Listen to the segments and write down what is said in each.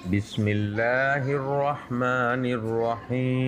بسم اللہ الرحمن الرحیم۔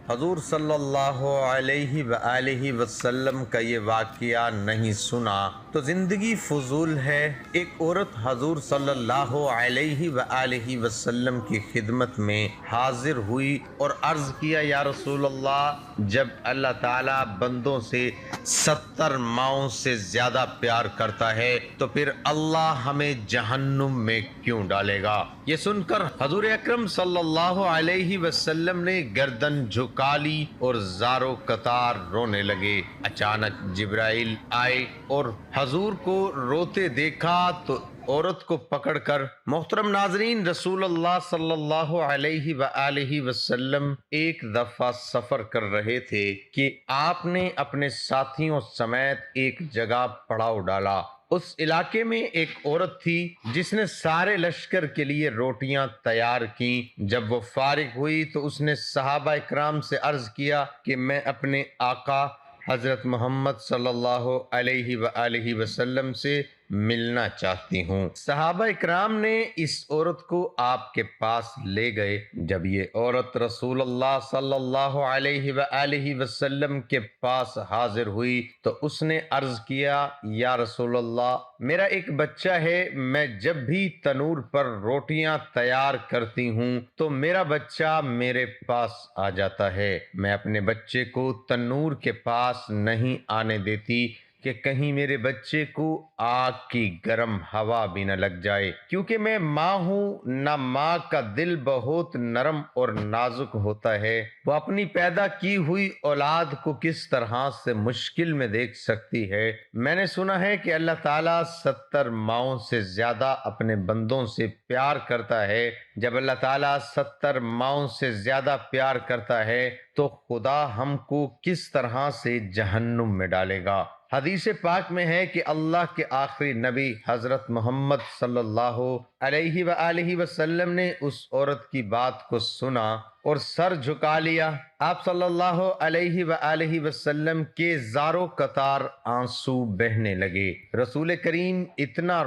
حضور صلی اللہ علیہ وآلہ وسلم کا یہ واقعہ نہیں سنا تو زندگی فضول ہے۔ ایک عورت حضور صلی اللہ علیہ وآلہ وسلم کی خدمت میں حاضر ہوئی اور عرض کیا، یا رسول اللہ، جب اللہ تعالیٰ بندوں سے 70 ماؤں سے زیادہ پیار کرتا ہے تو پھر اللہ ہمیں جہنم میں کیوں ڈالے گا؟ یہ سن کر حضور اکرم صلی اللہ علیہ وسلم نے گردن جھکا لی اور زاروں قطار رونے لگے۔ اچانک جبرائیل آئے اور حضور کو روتے دیکھا تو عورت کو پکڑ کر، محترم ناظرین، رسول اللہ صلی اللہ علیہ وآلہ وسلم ایک دفعہ سفر کر رہے تھے کہ آپ نے اپنے ساتھیوں سمیت ایک جگہ پڑاؤ ڈالا۔ اس علاقے میں ایک عورت تھی جس نے سارے لشکر کے لیے روٹیاں تیار کیں۔ جب وہ فارغ ہوئی تو اس نے صحابہ اکرام سے عرض کیا کہ میں اپنے آقا حضرت محمد صلی اللہ علیہ وآلہ وسلم سے ملنا چاہتی ہوں۔ صحابہ اکرام نے اس عورت کو آپ کے پاس لے گئے۔ جب یہ عورت رسول اللہ صلی اللہ علیہ وآلہ وسلم کے پاس حاضر ہوئی تو اس نے عرض کیا، یا رسول اللہ، میرا ایک بچہ ہے، میں جب بھی تنور پر روٹیاں تیار کرتی ہوں تو میرا بچہ میرے پاس آ جاتا ہے۔ میں اپنے بچے کو تنور کے پاس نہیں آنے دیتی کہ کہیں میرے بچے کو آگ کی گرم ہوا بھی نہ لگ جائے، کیونکہ میں ماں ہوں، نہ ماں کا دل بہت نرم اور نازک ہوتا ہے، وہ اپنی پیدا کی ہوئی اولاد کو کس طرح سے مشکل میں دیکھ سکتی ہے۔ میں نے سنا ہے کہ اللہ تعالیٰ 70 ماؤں سے زیادہ اپنے بندوں سے پیار کرتا ہے۔ جب اللہ تعالیٰ 70 ماؤں سے زیادہ پیار کرتا ہے تو خدا ہم کو کس طرح سے جہنم میں ڈالے گا؟ حدیث پاک میں ہے کہ اللہ کے آخری نبی حضرت محمد صلی اللہ علیہ وآلہ وسلم نے اس عورت کی بات کو سنا اور سر جھکا لیا۔ آپ صلی اللہ علیہ وآلہ وسلم کے زاروں قطار آنسو بہنے لگے۔ رسول کریم اتنا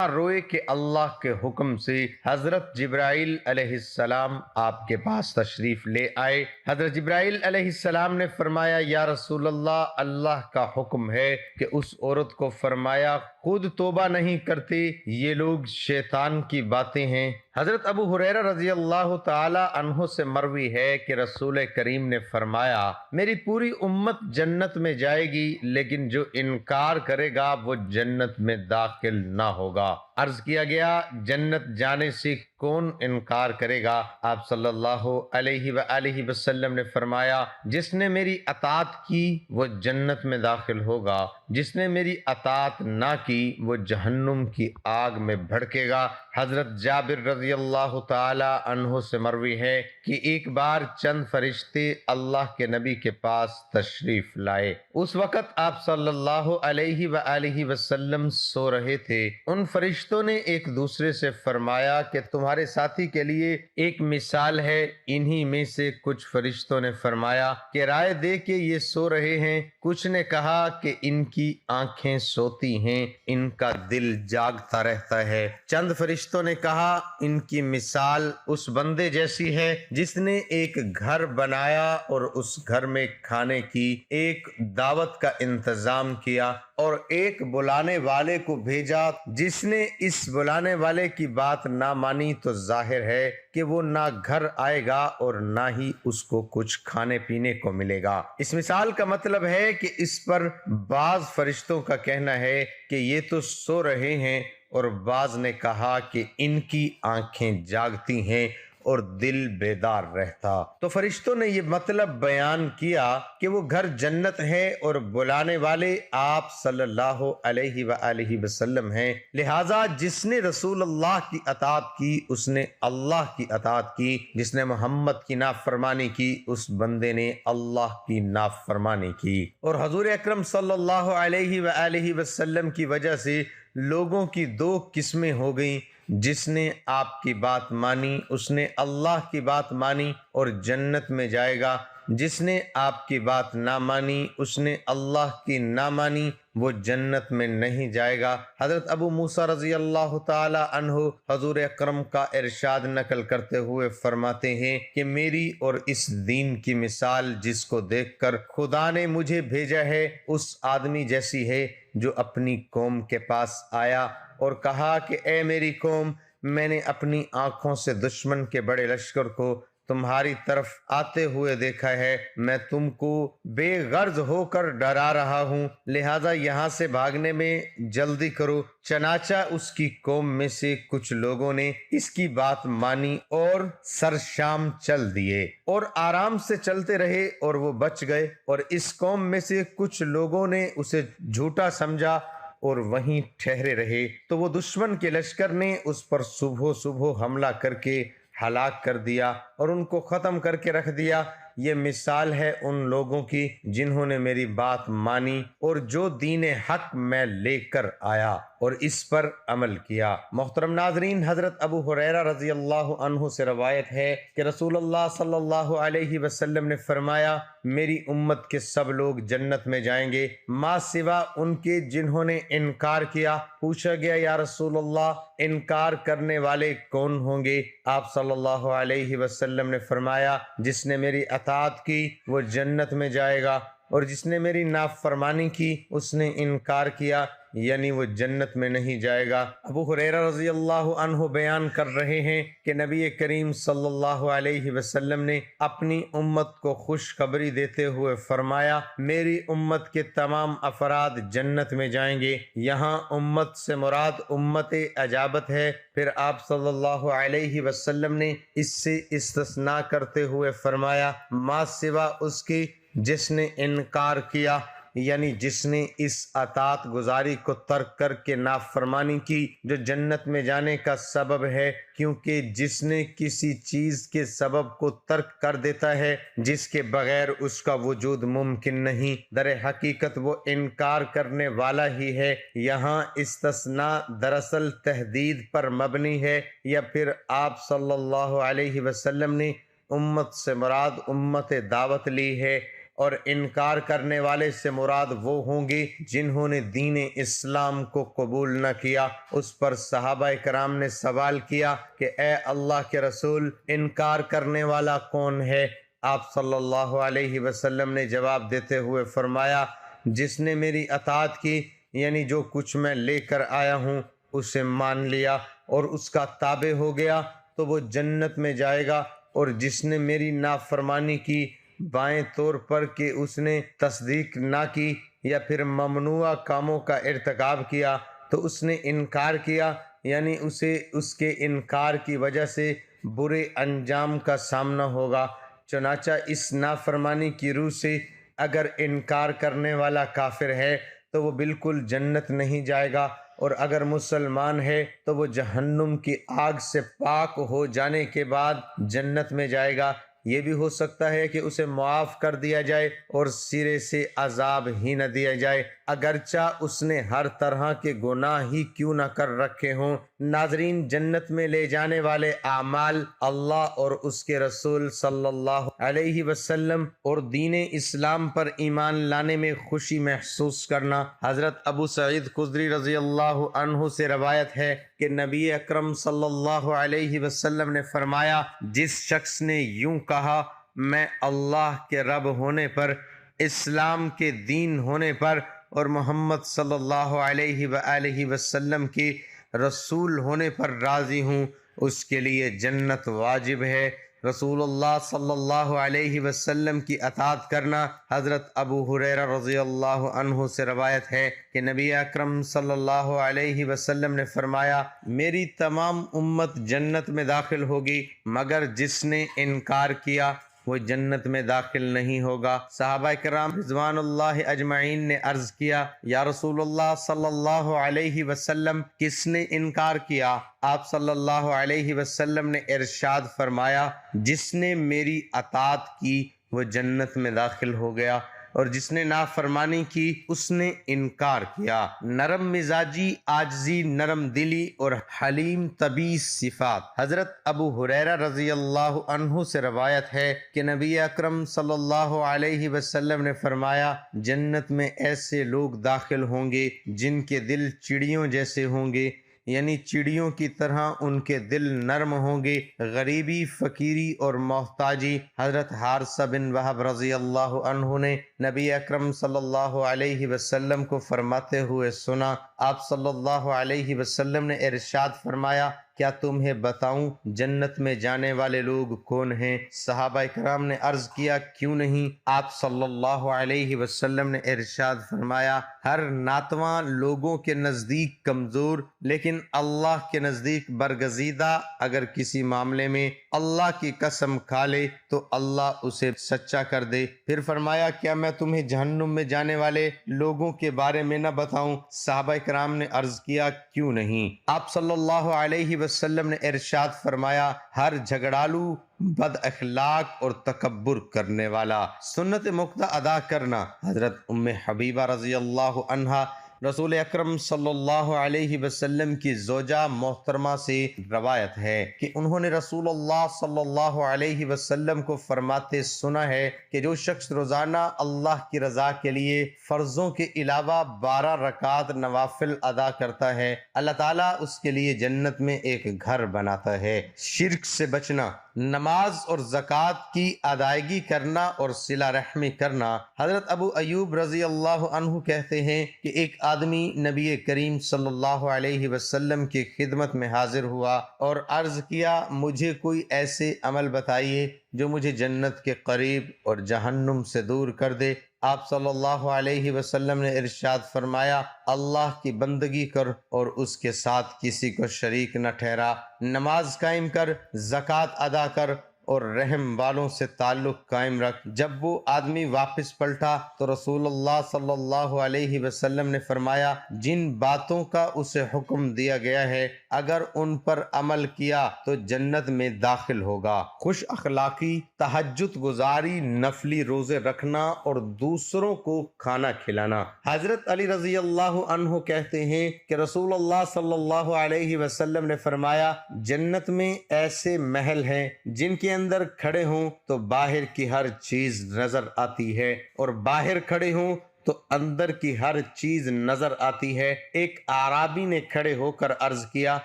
روئے کہ اللہ کے حکم سے حضرت جبرائیل علیہ السلام آپ کے پاس تشریف لے آئے۔ حضرت جبرائیل علیہ السلام نے فرمایا، یا رسول اللہ، اللہ کا حکم ہے کہ اس عورت کو فرمایا خود توبہ نہیں کرتے، یہ لوگ شیطان کی باتیں ہیں۔ حضرت ابو ہریرہ رضی اللہ تعالی عنہ سے مروی ہے کہ رسول کریم نے فرمایا، میری پوری امت جنت میں جائے گی لیکن جو انکار کرے گا وہ جنت میں داخل نہ ہوگا۔ عرض کیا گیا، جنت جانے سے کون انکار کرے گا؟ آپ صلی اللہ علیہ وآلہ وسلم نے فرمایا، جس نے میری اطاعت کی وہ جنت میں داخل ہوگا، جس نے میری اطاعت نہ کی وہ جہنم کی آگ میں بھڑکے گا۔ حضرت جابر رضی اللہ تعالی عنہ سے مروی ہے کہ ایک بار چند فرشتے اللہ کے نبی کے پاس تشریف لائے۔ اس وقت آپ صلی اللہ علیہ وآلہ وسلم سو رہے تھے۔ ان فرشتوں نے ایک دوسرے سے فرمایا کہ تمہارے ساتھی کے لیے ایک مثال ہے۔ انہی میں سے کچھ فرشتوں نے فرمایا کہ رائے دے کہ یہ سو رہے ہیں۔ کچھ نے کہا کہ ان کی آنکھیں سوتی ہیں، ان کا دل جاگتا رہتا ہے۔ چند فرشتوں نے کہا ان کی مثال اس بندے جیسی ہے جس نے ایک گھر بنایا اور اس گھر میں کھانے کی ایک دعوت کا انتظام کیا اور ایک بلانے والے کو بھیجا۔ جس نے اس بلانے والے کی بات نہ مانی تو ظاہر ہے کہ وہ نہ گھر آئے گا اور نہ ہی اس کو کچھ کھانے پینے کو ملے گا۔ اس مثال کا مطلب ہے کہ اس پر بعض فرشتوں کا کہنا ہے کہ یہ تو سو رہے ہیں، اور بعض نے کہا کہ ان کی آنکھیں جاگتی ہیں اور دل بیدار رہتا۔ تو فرشتوں نے یہ مطلب بیان کیا کہ وہ گھر جنت ہے اور بلانے والے آپ صلی اللہ علیہ وآلہ وسلم ہیں، لہٰذا جس نے رسول اللہ کی اطاعت کی اس نے اللہ کی اطاعت کی، جس نے محمد کی نافرمانی کی اس بندے نے اللہ کی نافرمانی کی۔ اور حضور اکرم صلی اللہ علیہ وآلہ وسلم کی وجہ سے لوگوں کی دو قسمیں ہو گئیں، جس نے آپ کی بات مانی اس نے اللہ کی بات مانی اور جنت میں جائے گا، جس نے آپ کی بات نہ مانی اس نے اللہ کی نہ مانی، وہ جنت میں نہیں جائے گا۔ حضرت ابو موسیٰ رضی اللہ تعالی عنہ حضور اکرم کا ارشاد نقل کرتے ہوئے فرماتے ہیں کہ میری اور اس دین کی مثال جس کو دیکھ کر خدا نے مجھے بھیجا ہے اس آدمی جیسی ہے جو اپنی قوم کے پاس آیا اور کہا کہ اے میری قوم، میں نے اپنی آنکھوں سے دشمن کے بڑے لشکر کو تمہاری طرف آتے ہوئے دیکھا ہے، میں تم کو بے غرض ہو کر ڈرا رہا ہوں، لہذا یہاں سے بھاگنے میں جلدی کرو۔ چنانچہ اس کی قوم میں سے کچھ لوگوں نے اس کی بات مانی اور سرشام چل دیے اور آرام سے چلتے رہے اور وہ بچ گئے، اور اس قوم میں سے کچھ لوگوں نے اسے جھوٹا سمجھا اور وہیں ٹھہرے رہے، تو وہ دشمن کے لشکر نے اس پر صبح حملہ کر کے ہلاک کر دیا اور ان کو ختم کر کے رکھ دیا۔ یہ مثال ہے ان لوگوں کی جنہوں نے میری بات مانی اور جو دین حق میں لے کر آیا اور اس پر عمل کیا۔ محترم ناظرین، حضرت ابو ہریرہ رضی اللہ عنہ سے روایت ہے کہ رسول اللہ صلی اللہ علیہ وسلم نے فرمایا، میری امت کے سب لوگ جنت میں جائیں گے ما سوا ان کے جنہوں نے انکار کیا۔ پوچھا گیا، یا رسول اللہ، انکار کرنے والے کون ہوں گے؟ آپ صلی اللہ علیہ وسلم نے فرمایا، جس نے میری اطاعت کی وہ جنت میں جائے گا، اور جس نے میری نافرمانی کی اس نے انکار کیا یعنی وہ جنت میں نہیں جائے گا۔ ابو ہریرہ رضی اللہ عنہ بیان کر رہے ہیں کہ نبی کریم صلی اللہ علیہ وسلم نے اپنی امت کو خوشخبری دیتے ہوئے فرمایا، میری امت کے تمام افراد جنت میں جائیں گے۔ یہاں امت سے مراد امت اجابت ہے۔ پھر آپ صلی اللہ علیہ وسلم نے اس سے استثناء کرتے ہوئے فرمایا، ما سوا اس کی جس نے انکار کیا، یعنی جس نے اس اطاعت گزاری کو ترک کر کے نافرمانی کی جو جنت میں جانے کا سبب ہے، کیونکہ جس نے کسی چیز کے سبب کو ترک کر دیتا ہے جس کے بغیر اس کا وجود ممکن نہیں، در حقیقت وہ انکار کرنے والا ہی ہے۔ یہاں استثناء دراصل تحدید پر مبنی ہے، یا پھر آپ صلی اللہ علیہ وسلم نے امت سے مراد امت دعوت لی ہے، اور انکار کرنے والے سے مراد وہ ہوں گے جنہوں نے دین اسلام کو قبول نہ کیا۔ اس پر صحابہ کرام نے سوال کیا کہ اے اللہ کے رسول، انکار کرنے والا کون ہے؟ آپ صلی اللہ علیہ وسلم نے جواب دیتے ہوئے فرمایا، جس نے میری اطاعت کی، یعنی جو کچھ میں لے کر آیا ہوں اسے مان لیا اور اس کا تابع ہو گیا تو وہ جنت میں جائے گا، اور جس نے میری نافرمانی کی بائیں طور پر کہ اس نے تصدیق نہ کی یا پھر ممنوع کاموں کا ارتکاب کیا تو اس نے انکار کیا، یعنی اسے اس کے انکار کی وجہ سے برے انجام کا سامنا ہوگا۔ چنانچہ اس نافرمانی کی روح سے اگر انکار کرنے والا کافر ہے تو وہ بالکل جنت نہیں جائے گا، اور اگر مسلمان ہے تو وہ جہنم کی آگ سے پاک ہو جانے کے بعد جنت میں جائے گا۔ یہ بھی ہو سکتا ہے کہ اسے معاف کر دیا جائے اور سرے سے عذاب ہی نہ دیا جائے، اگرچہ اس نے ہر طرح کے گناہ ہی کیوں نہ کر رکھے ہوں۔ ناظرین، جنت میں لے جانے والے اعمال اللہ اور اس کے رسول صلی اللہ علیہ وسلم اور دین اسلام پر ایمان لانے میں خوشی محسوس کرنا۔ حضرت ابو سعید خدری رضی اللہ عنہ سے روایت ہے کہ نبی اکرم صلی اللہ علیہ وسلم نے فرمایا، جس شخص نے یوں کہا، میں اللہ کے رب ہونے پر، اسلام کے دین ہونے پر اور محمد صلی اللہ علیہ وآلہ وسلم کی رسول ہونے پر راضی ہوں، اس کے لیے جنت واجب ہے۔ رسول اللہ صلی اللہ علیہ وسلم کی اطاعت کرنا۔ حضرت ابو ہریرہ رضی اللہ عنہ سے روایت ہے کہ نبی اکرم صلی اللہ علیہ وسلم نے فرمایا، میری تمام امت جنت میں داخل ہوگی مگر جس نے انکار کیا وہ جنت میں داخل نہیں ہوگا۔ صحابہ کرام رضوان اللہ اجمعین نے عرض کیا، یا رسول اللہ صلی اللہ علیہ وسلم، کس نے انکار کیا؟ آپ صلی اللہ علیہ وسلم نے ارشاد فرمایا، جس نے میری اطاعت کی وہ جنت میں داخل ہو گیا، اور جس نے نافرمانی کی اس نے انکار کیا۔ نرم مزاجی، عاجزی، نرم دلی اور حلیم طبیع صفات۔ حضرت ابو ہریرہ رضی اللہ عنہ سے روایت ہے کہ نبی اکرم صلی اللہ علیہ وسلم نے فرمایا، جنت میں ایسے لوگ داخل ہوں گے جن کے دل چڑیوں جیسے ہوں گے، یعنی چڑیوں کی طرح ان کے دل نرم ہوں گے۔ غریبی، فقیری اور محتاجی۔ حضرت حارثہ بن وہب رضی اللہ عنہ نے نبی اکرم صلی اللہ علیہ وسلم کو فرماتے ہوئے سنا۔ آپ صلی اللہ علیہ وسلم نے ارشاد فرمایا، کیا تمہیں بتاؤں جنت میں جانے والے لوگ کون ہیں؟ صحابہ کرام نے عرض کیا، کیوں نہیں؟ آپ صلی اللہ علیہ وسلم نے ارشاد فرمایا، ہر ناتواں لوگوں کے نزدیک کمزور لیکن اللہ کے نزدیک برگزیدہ اگر کسی معاملے میں اللہ کی قسم کھا لے تو اللہ اسے سچا کر دے۔ پھر فرمایا، کیا میں تمہیں جہنم میں جانے والے لوگوں کے بارے میں نہ بتاؤں؟ صحابہ کرام نے عرض کیا، کیوں نہیں؟ آپ صلی اللہ علیہ وسلم نے ارشاد فرمایا، ہر جھگڑالو، بد اخلاق اور تکبر کرنے والا۔ سنت مقطع ادا کرنا۔ حضرت ام حبیبہ رضی اللہ عنہا رسول اکرم صلی اللہ علیہ وسلم کی زوجہ محترمہ سے روایت ہے کہ انہوں نے رسول اللہ صلی اللہ علیہ وسلم کو فرماتے سنا ہے کہ جو شخص روزانہ اللہ کی رضا کے لیے فرضوں کے علاوہ 12 رکعات نوافل ادا کرتا ہے، اللہ تعالیٰ اس کے لیے جنت میں ایک گھر بناتا ہے۔ شرک سے بچنا۔ نماز اور زکوٰۃ کی ادائیگی کرنا اور صلہ رحمی کرنا۔ حضرت ابو ایوب رضی اللہ عنہ کہتے ہیں کہ ایک آدمی نبی کریم صلی اللہ علیہ وسلم کی خدمت میں حاضر ہوا اور عرض کیا، مجھے کوئی ایسے عمل بتائیے جو مجھے جنت کے قریب اور جہنم سے دور کر دے۔ آپ صلی اللہ علیہ وسلم نے ارشاد فرمایا، اللہ کی بندگی کر اور اس کے ساتھ کسی کو شریک نہ ٹھہرا، نماز قائم کر، زکوٰۃ ادا کر اور رحم والوں سے تعلق قائم رکھ۔ جب وہ آدمی واپس پلٹا تو رسول اللہ صلی اللہ علیہ وسلم نے فرمایا، جن باتوں کا اسے حکم دیا گیا ہے اگر ان پر عمل کیا تو جنت میں داخل ہوگا۔ خوش اخلاقی، تہجد گزاری، نفلی روزے رکھنا اور دوسروں کو کھانا کھلانا۔ حضرت علی رضی اللہ عنہ کہتے ہیں کہ رسول اللہ صلی اللہ علیہ وسلم نے فرمایا، جنت میں ایسے محل ہیں جن کے اندر کھڑے ہوں تو باہر کی ہر چیز نظر آتی ہے اور باہر کھڑے ہوں تو اندر کی ہر چیز نظر آتی ہے۔ ایک اعرابی نے کھڑے ہو کر عرض کیا،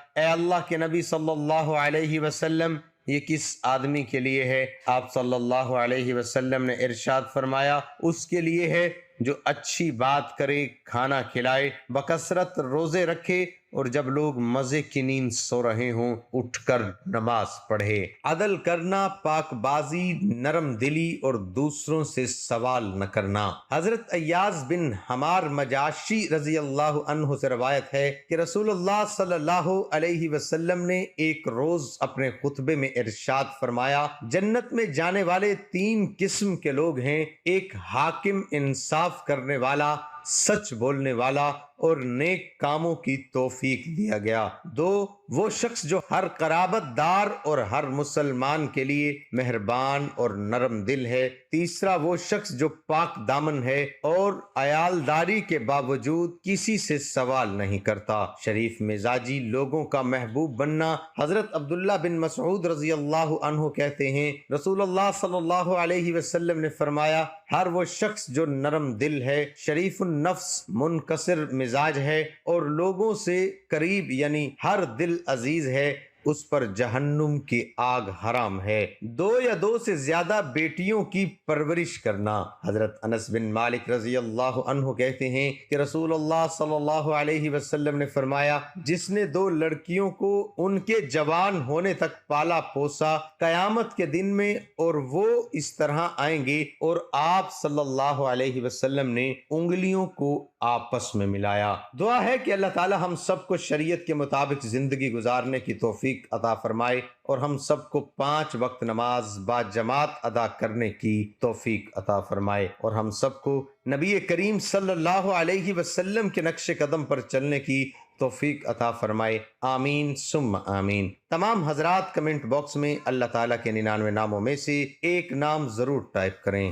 اے اللہ کے نبی صلی اللہ علیہ وسلم، یہ کس آدمی کے لیے ہے؟ آپ صلی اللہ علیہ وسلم نے ارشاد فرمایا، اس کے لیے ہے جو اچھی بات کرے، کھانا کھلائے، بکثرت روزے رکھے اور جب لوگ مزے کی نیند سو رہے ہوں اٹھ کر نماز پڑھے۔ عدل کرنا، پاک بازی، نرم دلی اور دوسروں سے سوال نہ کرنا۔ حضرت ایاز بن حمار مجاشی رضی اللہ عنہ سے روایت ہے کہ رسول اللہ صلی اللہ علیہ وسلم نے ایک روز اپنے خطبے میں ارشاد فرمایا، جنت میں جانے والے 3 قسم کے لوگ ہیں، ایک حاکم، انصاف کرنے والا، سچ بولنے والا اور نیک کاموں کی توفیق دیا گیا۔ 2، وہ شخص جو ہر قرابت دار اور ہر مسلمان کے لیے مہربان اور نرم دل ہے۔ 3، وہ شخص جو پاک دامن ہے اور عیالداری کے باوجود کسی سے سوال نہیں کرتا۔ شریف مزاجی، لوگوں کا محبوب بننا۔ حضرت عبداللہ بن مسعود رضی اللہ عنہ کہتے ہیں، رسول اللہ صلی اللہ علیہ وسلم نے فرمایا، ہر وہ شخص جو نرم دل ہے، شریف النفس، منکسر مزاج ہے اور لوگوں سے قریب یعنی ہر دل عزیز ہے، اس پر جہنم کی آگ حرام ہے۔ 2 یا 2 سے زیادہ بیٹیوں کی پرورش کرنا۔ حضرت انس بن مالک رضی اللہ عنہ کہتے ہیں کہ رسول اللہ صلی اللہ علیہ وسلم نے فرمایا، جس نے 2 لڑکیوں کو ان کے جوان ہونے تک پالا پوسا، قیامت کے دن میں اور وہ اس طرح آئیں گے، اور آپ صلی اللہ علیہ وسلم نے انگلیوں کو آپس میں ملایا۔ دعا ہے کہ اللہ تعالی ہم سب کو شریعت کے مطابق زندگی گزارنے کی توفیق عطا فرمائے اور ہم سب کو 5 وقت نماز با جماعت ادا کرنے کی توفیق عطا فرمائے اور ہم سب کو نبی کریم صلی اللہ علیہ وسلم کے نقش قدم پر چلنے کی توفیق عطا فرمائے۔ آمین ثم آمین۔ تمام حضرات کمنٹ باکس میں اللہ تعالیٰ کے 99 ناموں میں سے ایک نام ضرور ٹائپ کریں۔